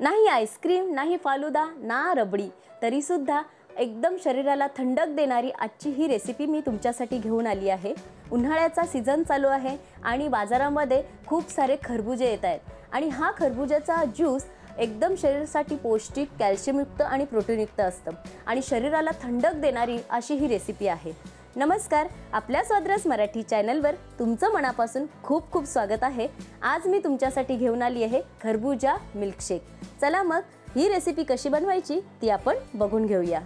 नाही आईस्क्रीम, नाही फालुदा, ना रबडी, तरीसुद्धा एकदम शरीराला थंडक देणारी आजची ही रेसिपी मी तुमच्यासाठी घेऊन आली आहे। उन्हाळ्याचा सीझन चालू आहे आणि बाजारामध्ये खूप सारे खरबुजे येत आहेत आणि हा खरबुजाचा ज्यूस एकदम शरीरासाठी पौष्टिक, कॅल्शियमयुक्त आणि प्रोटीनयुक्त असतं आणि शरीराला थंडक देणारी अशी ही रेसिपी आहे। नमस्कार, आपल्या स्वादरस मराठी चॅनलवर तुमचं मनापासून खूप खूप स्वागत आहे। आज मी तुमच्यासाठी घेऊन आली आहे खरबुजा मिल्कशेक। चला मग ही रेसिपी कशी बनवायची ती आपण बघून घेऊया।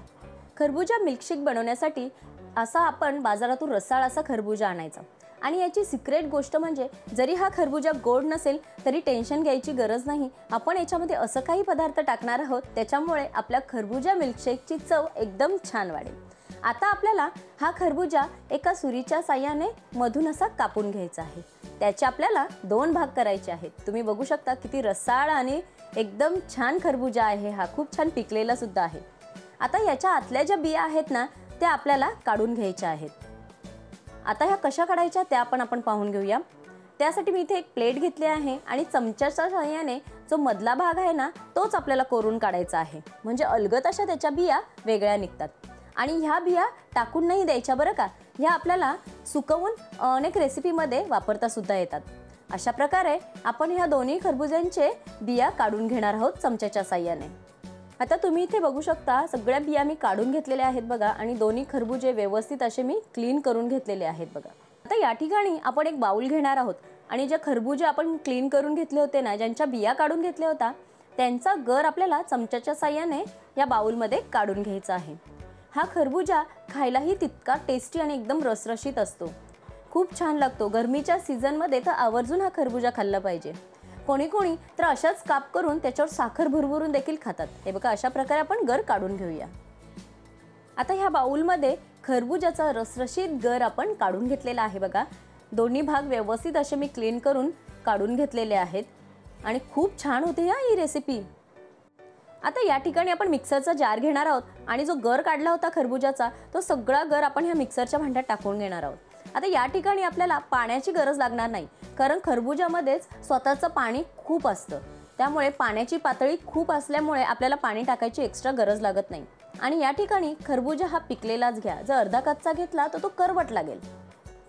खरबुजा मिल्कशेक बनवण्यासाठी असा आपण बाजारातून रसाळ असा खरबुजा आणायचा आणि याची सिक्रेट गोष्ट म्हणजे जरी हा खरबुजा गोड नसेल तरी टेन्शन घ्यायची गरज नाही। आपण याच्यामध्ये असं काही पदार्थ टाकणार आहोत त्याच्यामुळे आपल्या खरबुजा मिल्कशेकची चव एकदम छान वाढेल। आता आपल्याला हा खरबुजा एका सुरीच्या साहाय्याने मधून असा कापून घ्यायचा आहे। त्याचे आपल्याला दोन भाग करायचे आहेत। तुम्ही बघू शकता किती रसाळ आणि एकदम छान खरबुजा आहे हा, खूप छान पिकलेला सुद्धा आहे। आता याच्या आतल्या ज्या बिया आहेत ना त्या आपल्याला काढून घ्यायच्या आहेत। आता ह्या कशा काढायच्या त्या आपण पाहून घेऊया। त्यासाठी मी इथे एक प्लेट घेतली आहे आणि चमच्याच्या साहाय्याने जो मधला भाग आहे ना तोच आपल्याला कोरून काढायचा आहे, म्हणजे अलगद अशा त्याच्या बिया वेगळ्या निघतात। आणि ह्या बिया टाकून नाही द्यायच्या बरं का, ह्या आपल्याला सुकवून अनेक रेसिपीमध्ये वापरता सुद्धा येतात। अशा प्रकारे आपण ह्या दोन्ही खरबुजांचे बिया काढून घेणार आहोत चमच्याच्या साहाय्याने। आता तुम्ही इथे बघू शकता सगळ्या बिया मी काढून घेतलेल्या आहेत बघा आणि दोन्ही खरबुजे व्यवस्थित असे मी क्लीन करून घेतलेले आहेत बघा। आता या ठिकाणी आपण एक बाउल घेणार आहोत आणि जे खरबुजे आपण क्लीन करून घेतले होते ना, ज्यांच्या बिया काढून घेतल्या होता त्यांचा गर आपल्याला चमच्याच्या साहाय्याने या बाउलमध्ये काढून घ्यायचा आहे। हा खरबुजा खायलाही तितका टेस्टी आणि एकदम रसरशीत असतो, खूप छान लागतो। गरमीच्या सीझनमध्ये तर आवर्जून हा खरबुजा खाल्ला पाहिजे। कोणी कोणी तर अशाच काप करून त्याच्यावर साखर भरभरून देखील खातात। हे बघा, अशा प्रकारे आपण गर काढून घेऊया। आता ह्या बाउलमध्ये खरबुजाचा रसरशीत गर आपण काढून घेतलेला आहे बघा। दोन्ही भाग व्यवस्थित असे मी क्लीन करून काढून घेतलेले आहेत आणि खूप छान होते ही रेसिपी। आता या ठिकाणी आपण मिक्सरचा जार घेणार आहोत आणि जो गर काढला होता खरबुजाचा तो सगळा गर आपण ह्या मिक्सरच्या भांड्यात टाकून घेणार आहोत। आता या ठिकाणी आपल्याला पाण्याची गरज लागणार नाही, कारण खरबुजामध्येच स्वतःचं पाणी खूप असतं, त्यामुळे पाण्याची पातळी खूप असल्यामुळे आपल्याला पाणी टाकायची एक्स्ट्रा गरज लागत नाही। आणि या ठिकाणी खरबुजा हा पिकलेलाच घ्या, जर अर्धा कच्चा घेतला तर तो करवट लागेल।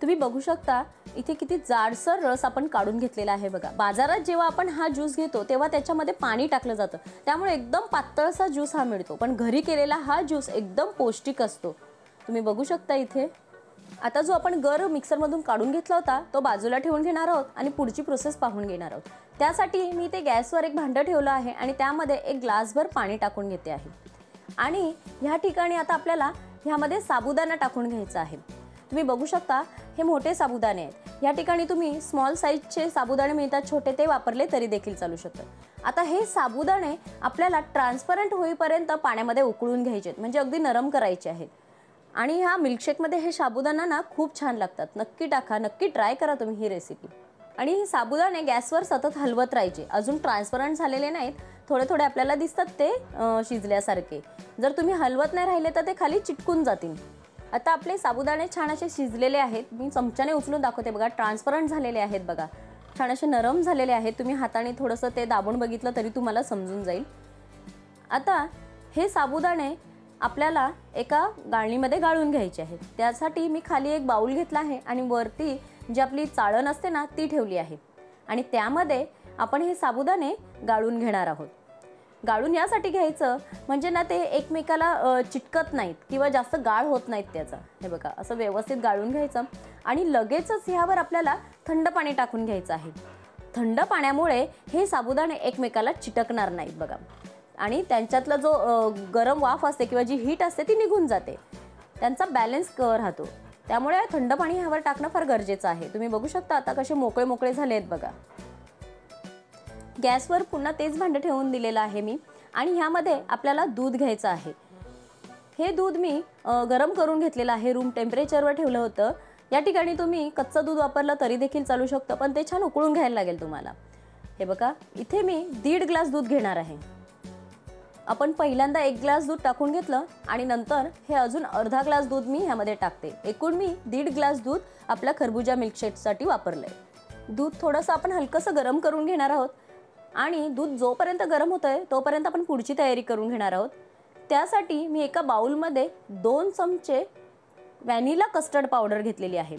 तुम्ही बघू शकता इथे किती जाडसर रस आपण काढून घेतलेला आहे बघा। बाजारात जेव्हा आपण हा ज्यूस घेतो तेव्हा त्याच्यामध्ये पाणी टाकलं जातं, त्यामुळे एकदम पातळसा ज्यूस हा मिळतो, पण घरी केलेला हा ज्यूस एकदम पौष्टिक असतो। तुम्ही बघू शकता इथे। आता जो आपण गर मिक्सरमधून काढून घेतला होता तो बाजूला ठेवून घेणार आहोत आणि पुढची प्रोसेस पाहून घेणार आहोत। त्यासाठी मी ते गॅसवर एक भांडं ठेवलं आहे आणि त्यामध्ये एक ग्लासभर पाणी टाकून घेते आहे आणि ह्या ठिकाणी आता आपल्याला ह्यामध्ये साबुदाणा टाकून घ्यायचा आहे। तुम्ही बघू शकता हे मोठे साबुदाणे आहेत। या ठिकाणी तुम्ही स्मॉल साईजचे साबुदाणे मिळतात छोटे, ते वापरले तरी देखील चालू शकतात। आता हे साबुदाणे आपल्याला ट्रान्सपरंट होईपर्यंत पाण्यामध्ये उकळून घ्यायचे, म्हणजे अगदी नरम करायचे आहेत। आणि ह्या मिल्कशेकमध्ये हे साबुदाणा ना खूप छान लागतात। नक्की टाका, नक्की ट्राय करा तुम्ही ही रेसिपी। आणि हे साबुदाणे गॅसवर सतत हलवत राहायचे, अजून ट्रान्सपरंट झालेले नाहीत, थोडे थोडे आपल्याला दिसतात ते शिजल्यासारखे। जर तुम्ही हलवत नाही राहिले तर ते खाली चिटकून जातील। आता आपले साबुदाणे छान असे शिजलेले आहेत, मी चमच्याने उचलून दाखवते बघा, ट्रान्सपरंट झालेले आहेत बघा, छान असे नरम झालेले आहेत। तुम्ही हाताने थोडंसं ते दाबून बघितलं तरी तुम्हाला समजून जाईल। आता हे साबुदाणे आपल्याला एका गाळणीमध्ये गाळून घ्यायचे आहेत। त्यासाठी मी खाली एक बाउल घेतला आहे आणि वरती जी आपली चाळण असते ना ती ठेवली आहे आणि त्यामध्ये आपण हे साबुदाणे गाळून घेणार आहोत। गाळून यासाठी घ्यायचं म्हणजे ना ते एकमेकाला चिटकत नाहीत किंवा जास्त गाळ होत नाहीत त्याचा। हे बघा, असं व्यवस्थित गाळून घ्यायचं आणि लगेचच ह्यावर आपल्याला थंड पाणी टाकून घ्यायचं आहे। थंड पाण्यामुळे हे साबुदाणे एकमेकाला चिटकणार नाहीत बघा आणि त्यांच्यातला जो गरम वाफ असते किंवा जी हीट असते ती निघून जाते, त्यांचा बॅलन्स राहतो। त्यामुळे थंड पाणी ह्यावर टाकणं फार गरजेचं आहे। तुम्ही बघू शकता आता कसे मोकळे मोकळे झाले आहेत बघा। गॅसवर पुन्हा तेच भांडं ठेवून दिलेलं आहे मी आणि ह्यामध्ये आपल्याला दूध घ्यायचं आहे। हे दूध मी गरम करून घेतलेलं आहे, रूम टेम्परेचरवर ठेवलं होतं। या ठिकाणी तुम्ही कच्चं दूध वापरलं तरी देखील चालू शकतं, पण ते छान उकळून घ्यायला लागेल तुम्हाला। हे बघा, इथे मी 1.5 ग्लास दूध घेणार आहे। आपण पहिल्यांदा 1 ग्लास दूध टाकून घेतलं आणि नंतर हे अजून अर्धा ग्लास दूध मी ह्यामध्ये टाकते। एकूण मी 1.5 ग्लास दूध आपल्या खरबुजा मिल्कशेकसाठी वापरलंय। दूध थोडंसं आपण हलकंसं गरम करून घेणार आहोत आणि दूध जोपर्यंत गरम होतंय तोपर्यंत आपण पुढची तयारी करून घेणार आहोत। त्यासाठी मी एका बाउलमध्ये 2 चमचे व्हॅनिला कस्टर्ड पावडर घेतलेली आहे।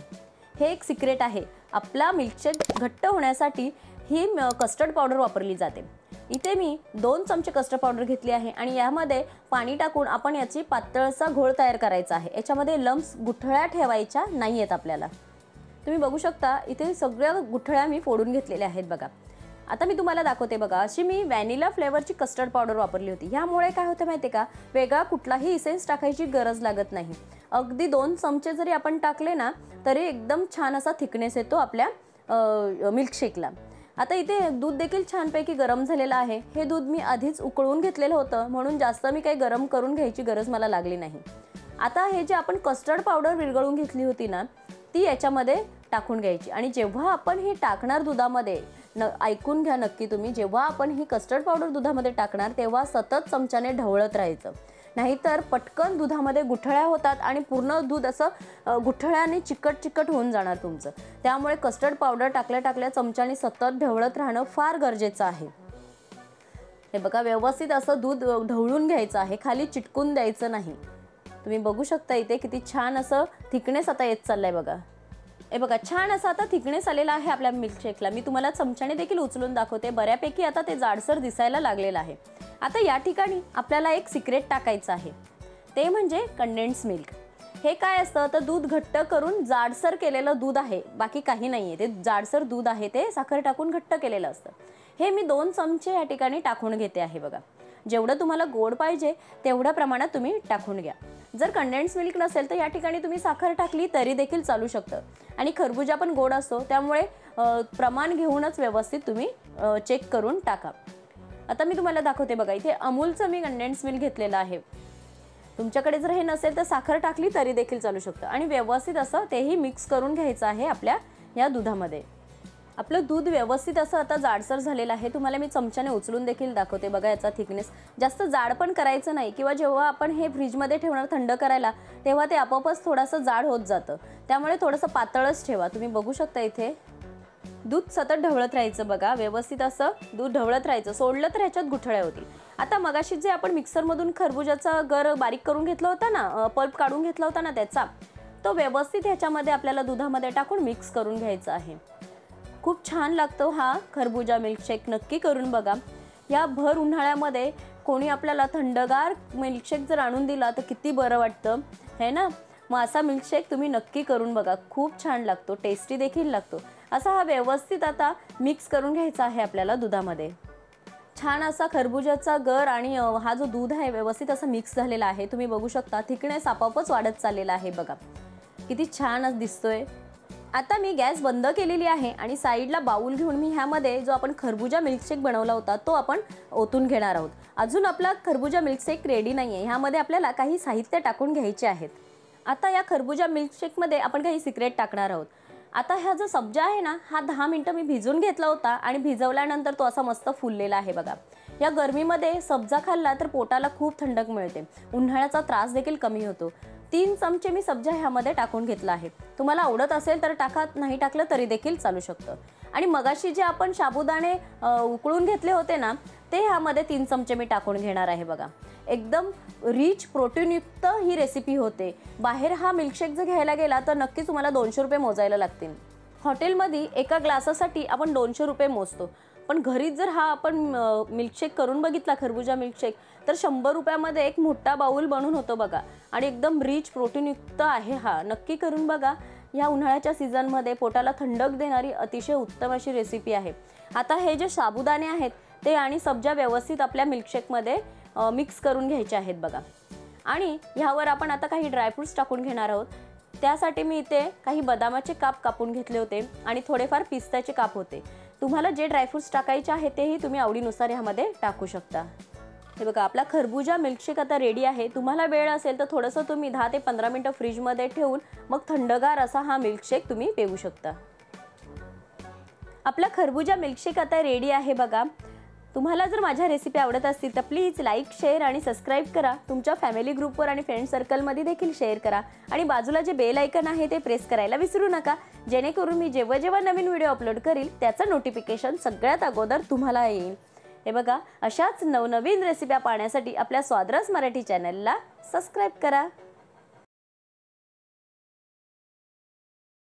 हे एक सिक्रेट आहे, आपला मिल्कशेक घट्ट होण्यासाठी ही कस्टर्ड पावडर वापरली जाते। इथे मी 2 चमचे कस्टर्ड पावडर घेतली आहे आणि यामध्ये पाणी टाकून आपण याची पातळसा घोळ तयार करायचा आहे। याच्यामध्ये लम्स गुठळ्या ठेवायच्या नाही आहेत आपल्याला। तुम्ही बघू शकता इथे सगळ्या गुठळ्या मी फोडून घेतलेल्या आहेत बघा। आता मी तुम्हाला दाखवते बघा, अशी मी व्हॅनिला फ्लेवरची कस्टर्ड पावडर वापरली होती। यामुळे काय होतं माहिती आहे का, वेगळा कुठलाही इसेन्स टाकायची गरज लागत नाही। अगदी 2 चमचे जरी आपण टाकले ना तरी एकदम छान असा थिकनेस येतो आपल्या मिल्कशेकला। आता इथे दूध देखील छानपैकी गरम झालेलं आहे। हे दूध मी आधीच उकळून घेतलेलं होतं म्हणून जास्त मी काही गरम करून घ्यायची गरज मला लागली नाही। आता हे जे आपण कस्टर्ड पावडर विरघळून घेतली होती ना ती याच्यामध्ये टाकून घ्यायची आणि जेव्हा आपण हे टाकणार दुधामध्ये ऐकून घ्या नक्की तुम्ही, जेव्हा आपण ही कस्टर्ड पावडर दुधामध्ये टाकणार तेव्हा सतत चमच्याने ढवळत राहायचं, नाहीतर पटकन दुधामध्ये गुठळ्या होतात आणि पूर्ण दूध असं गुठळ्याने चिकट होऊन जाणार तुमचं। त्यामुळे कस्टर्ड पावडर टाकल्या चमच्याने सतत ढवळत राहणं फार गरजेचं आहे। हे बघा, व्यवस्थित असं दूध ढवळून घ्यायचं आहे, खाली चिटकून द्यायचं नाही। तुम्ही बघू शकता इथे किती छान असं थिकनेस आता येत चाललंय बघा। हे बघा, छान असा आता थिकनेस आलेला आहे आपल्या मिल्कशेकला। मी तुम्हाला चमच्याने देखील उचलून दाखवते, बऱ्यापैकी आता ते जाडसर दिसायला लागलेलं आहे। आता या ठिकाणी आपल्याला एक सिक्रेट टाकायचं आहे, ते म्हणजे कंडेन्स मिल्क। हे काय असतं तर दूध घट्ट करून जाडसर केलेलं दूध आहे, बाकी काही नाहीये। ते जाडसर दूध आहे, ते साखर टाकून घट्ट केलेलं असतं। हे मी 2 चमचे या ठिकाणी टाकून घेते आहे बघा। जेवढं तुम्हाला गोड पाहिजे तेवढ्या प्रमाणात तुम्ही टाकून घ्या। जर कंडेन्स मिल्क नसेल तर या ठिकाणी तुम्ही साखर टाकली तरी देखील चालू शकतं आणि खरबुजा पण गोड असतो, त्यामुळे प्रमाण घेऊनच व्यवस्थित तुम्ही चेक करून टाका। आता मी तुम्हाला दाखवते बघा, इथे अमूलचं मी कंडेन्स मिल्क घेतलेलं आहे। तुमच्याकडे जर हे नसेल तर साखर टाकली तरी देखील चालू शकतं आणि व्यवस्थित असं तेही मिक्स करून घ्यायचं आहे आपल्या या दुधामध्ये। आपलं दूध व्यवस्थित असं आता जाडसर झालेलं आहे। तुम्हाला मी चमच्याने उचलून देखील दाखवते बघा, याचा थिकनेस जास्त जाड पण करायचं नाही, किंवा जेव्हा आपण हे फ्रीजमध्ये ठेवणार थंड करायला तेव्हा ते आपोआपच थोडंसं जाड होत जातं, त्यामुळे थोडंसं पातळच ठेवा। तुम्ही बघू शकता इथे दूध सतत ढवळत राहायचं बघा, व्यवस्थित असं दूध ढवळत राहायचं, सोडलं तर ह्याच्यात गुठळ्या होतील। आता मगाशी जे आपण मिक्सरमधून खरबुजाचा गर बारीक करून घेतला होता ना, पल्प काढून घेतला होता ना त्याचा, तो व्यवस्थित ह्याच्यामध्ये आपल्याला दुधामध्ये टाकून मिक्स करून घ्यायचा आहे। खूप छान लागतो हा खरबुजा मिल्कशेक, नक्की करून बघा। या भर उन्हाळ्यामध्ये कोणी आपल्याला थंडगार मिल्कशेक जर आणून दिला तर किती बरं वाटतं है ना। मग असा मिल्कशेक तुम्ही नक्की करून बघा, खूप छान लागतो, टेस्टी देखील लागतो। असा हा व्यवस्थित आता मिक्स करून घ्यायचा आहे आपल्याला दुधामध्ये। छान असा खरबुजाचा गर आणि हा जो दूध आहे व्यवस्थित असं मिक्स झालेला आहे। तुम्ही बघू शकता थिकनेस आपोआपच वाढत चाललेला आहे बघा, किती छान दिसतोय। आता मी गॅस बंद केलेली आहे आणि साईडला बाउल घेऊन मी ह्यामध्ये जो आपण खरबुजा मिल्कशेक बनवला होता तो आपण ओतून घेणार आहोत। अजून आपला खरबुजा मिल्कशेक रेडी नाही आहे, ह्यामध्ये आपल्याला काही साहित्य टाकून घ्यायचे आहेत। आता या खरबुजा मिल्कशेकमध्ये आपण काही सिक्रेट टाकणार आहोत। आता हा जो सब्जा आहे ना, हा 10 मिनिटं मी भिजवून घेतला होता आणि भिजवल्यानंतर तो असा मस्त फुललेला आहे बघा। या गरमीमध्ये सब्जा खाल्ला तर पोटाला खूप थंडक मिळते, उन्हाळ्याचा त्रास देखील कमी होतो। 3 चमचे मी सब्जा ह्यामध्ये टाकून घेतला आहे। तुम्हाला आवडत असेल तर टाका, नाही टाकलं तरी देखील चालू शकतं। आणि मगाशी जे आपण साबुदाणे उकळून घेतले होते ना, ते ह्यामध्ये 3 चमचे मी टाकून घेणार आहे बघा। एकदम रिच प्रोटीनयुक्त ही रेसिपी होते। बाहेर हा मिल्कशेक जर घ्यायला गेला तर नक्की तुम्हाला 200 रुपये मोजायला लागतील। हॉटेलमध्ये एका ग्लासासाठी आपण 200 रुपये मोजतो, पण घरी जर हा आपण मिल्कशेक करून बघितला खरबुजा मिल्कशेक तर 100 रुपयामध्ये एक मोठा बाउल बनून होतो बघा। आणि एकदम रिच प्रोटीनयुक्त आहे हा, नक्की करून बघा। या उन्हाळ्याच्या सीझनमध्ये पोटाला थंडक देणारी अतिशय उत्तम अशी रेसिपी आहे। आता हे जे साबुदाणे आहेत ते आणि सब्जा व्यवस्थित आपल्या मिल्कशेकमध्ये मिक्स करून घ्यायचे आहेत बघा। आणि ह्यावर आपण आता काही ड्रायफ्रुट्स टाकून घेणार आहोत। त्यासाठी मी इथे काही बदामाचे काप कापून घेतले होते आणि थोडेफार पिस्त्याचे काप होते। तुम्हाला जे ड्रायफ्रुट्स टाकायचे आहेत तेही तुम्ही आवडीनुसार ह्यामध्ये टाकू शकता। हे बघा, आपला खरबुजा मिल्कशेक आता रेडी आहे। तुम्हाला वेळ असेल तर थोडंसं तुम्ही 10 ते 15 मिनिटं फ्रीजमध्ये ठेवून मग थंडगार असा हा मिल्कशेक तुम्ही पिऊ शकता। आपला खरबुजा मिल्कशेक आता रेडी आहे बघा। तुम्हाला जर माझ्या रेसिपी आवडत असतील तर प्लीज लाईक, शेअर आणि सबस्क्राईब करा. तुमच्या फॅमिली ग्रुपवर आणि फ्रेंड सर्कलमध्ये देखील शेअर करा आणि बाजूला जे बेल आयकन आहे ते प्रेस करायला विसरू नका, जेणेकरून मी जेव्हा जेव्हा नवीन व्हिडिओ अपलोड करील त्याचं नोटिफिकेशन सगळ्यात अगोदर तुम्हाला येईल. हे बघा, अशाच नवनवीन रेसिपी पाहण्यासाठी आपल्या स्वादरस मराठी चॅनलला सबस्क्राईब करा.